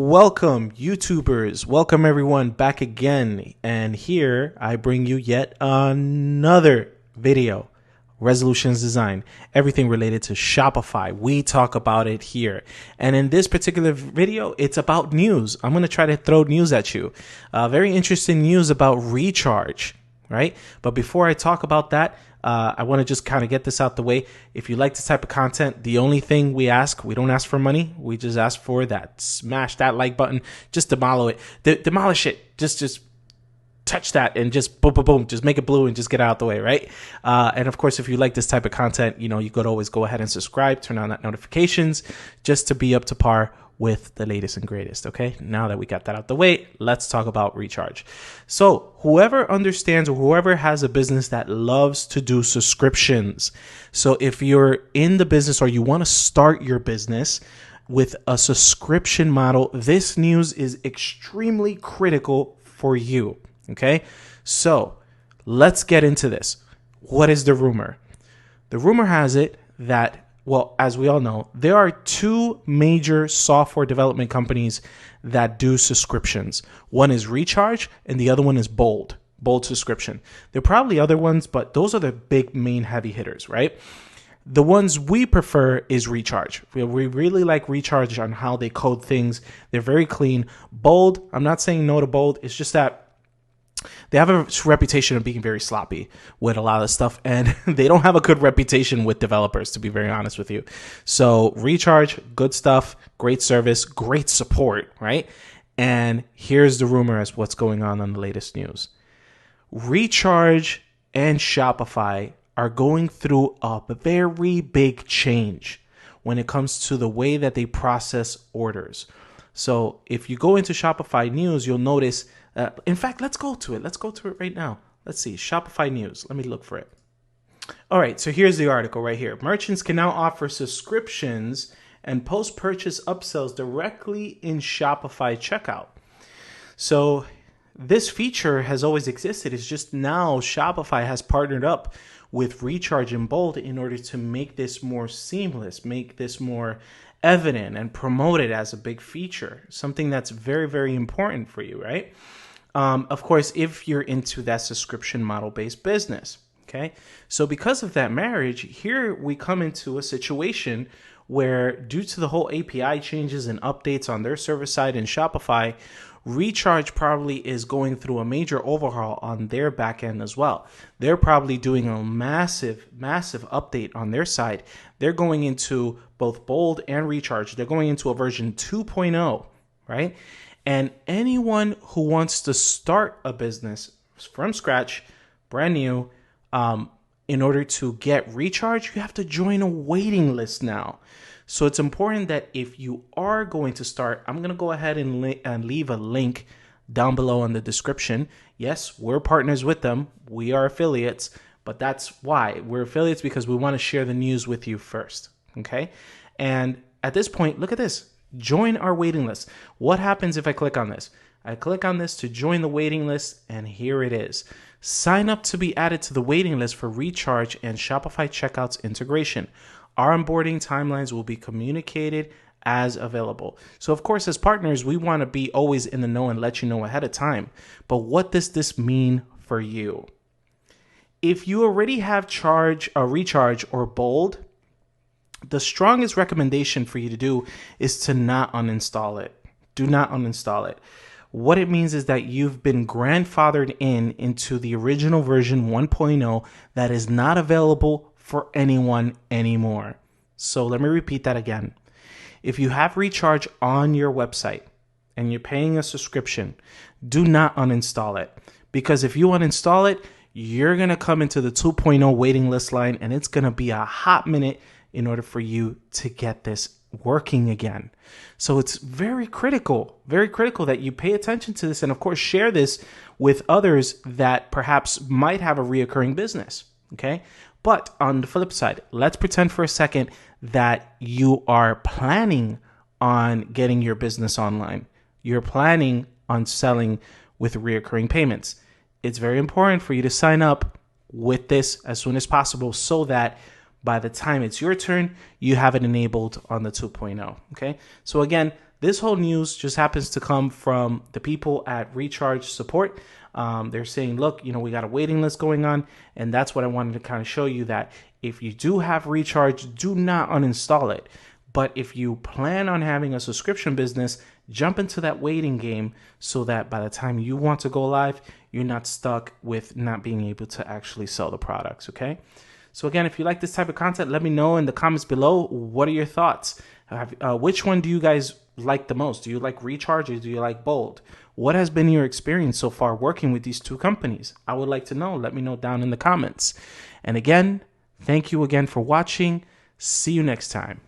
Welcome, YouTubers. Welcome, everyone, back again. And here I bring you yet another video. Resolutions design, everything related to Shopify. We talk about it here. And in this particular video, it's about news. I'm going to try to throw news at you. Very interesting news about recharge, right? But before I talk about that, I want to just kind of get this out the way. If you like this type of content, the only thing we don't ask for money. We just ask for that. Smash that like button. Just demolish it. Demolish it. Just touch that and just boom, boom, boom. Just make it blue and just get out the way, right? And of course, if you like this type of content, you could always go ahead and subscribe, turn on that notifications just to be up to par with the latest and greatest. Okay. Now that we got that out the way, let's talk about recharge. So whoever understands or whoever has a business that loves to do subscriptions. So if you're in the business or you want to start your business with a subscription model, this news is extremely critical for you. Okay. So let's get into this. What is the rumor? The rumor has it that, well, as we all know, there are two major software development companies that do subscriptions. One is Recharge and the other one is Bold subscription. There are probably other ones, but those are the big main heavy hitters, right? The ones we prefer is Recharge. We really like Recharge on how they code things. They're very clean. Bold, I'm not saying no to Bold. It's just that they have a reputation of being very sloppy with a lot of stuff, and they don't have a good reputation with developers, to be very honest with you. So Recharge, good stuff, great service, great support, right? And here's the rumor as what's going on the latest news. Recharge and Shopify are going through a very big change when it comes to the way that they process orders. So if you go into Shopify news, you'll notice. In fact, let's go to it. Let's go to it right now. Let's see. Shopify news. Let me look for it. All right. So here's the article right here. Merchants can now offer subscriptions and post-purchase upsells directly in Shopify checkout. So this feature has always existed. It's just now Shopify has partnered up with Recharge and Bold in order to make this more seamless, make this more evident and promote it as a big feature, something that's very, very important for you, right? Of course, if you're into that subscription model-based business, okay? So because of that marriage, here we come into a situation where due to the whole API changes and updates on their server side in Shopify, Recharge probably is going through a major overhaul on their back end as well. They're probably doing a massive update on their side. They're going into both Bold and Recharge. They're going into a version 2.0, right? And anyone who wants to start a business from scratch, brand new, in order to get Recharge, you have to join a waiting list now. So it's important that if you are going to start, I'm going to go ahead and leave a link down below in the description. Yes, we're partners with them. We are affiliates, but that's why we're affiliates, because we want to share the news with you first. Okay. And at this point, look at this. Join our waiting list. What happens if I click on this? I click on this to join the waiting list, and here it is. Sign up to be added to the waiting list for Recharge and Shopify checkouts integration. Our onboarding timelines will be communicated as available. So of course, as partners, we want to be always in the know and let you know ahead of time. But what does this mean for you? If you already have Recharge or Bold, the strongest recommendation for you to do is to not uninstall it. Do not uninstall it. What it means is that you've been grandfathered into the original version 1.0 that is not available for anyone anymore. So let me repeat that again. If you have Recharge on your website and you're paying a subscription, do not uninstall it, because if you uninstall it, you're going to come into the 2.0 waiting list line, and it's going to be a hot minute in order for you to get this working again. So it's very critical that you pay attention to this, and of course share this with others that perhaps might have a reoccurring business. Okay. But on the flip side, let's pretend for a second that you are planning on getting your business online. You're planning on selling with reoccurring payments. It's very important for you to sign up with this as soon as possible so that by the time it's your turn, you have it enabled on the 2.0. Okay. So again, This whole news just happens to come from the people at Recharge Support. They're saying, look, we got a waiting list going on. And that's what I wanted to kind of show you, that if you do have Recharge, do not uninstall it. But if you plan on having a subscription business, jump into that waiting game so that by the time you want to go live, you're not stuck with not being able to actually sell the products, okay? So again, if you like this type of content, let me know in the comments below. What are your thoughts? Which one do you guys like the most? Do you like Recharge or do you like Bold? What has been your experience so far working with these two companies? I would like to know. Let me know down in the comments. And again, thank you again for watching. See you next time.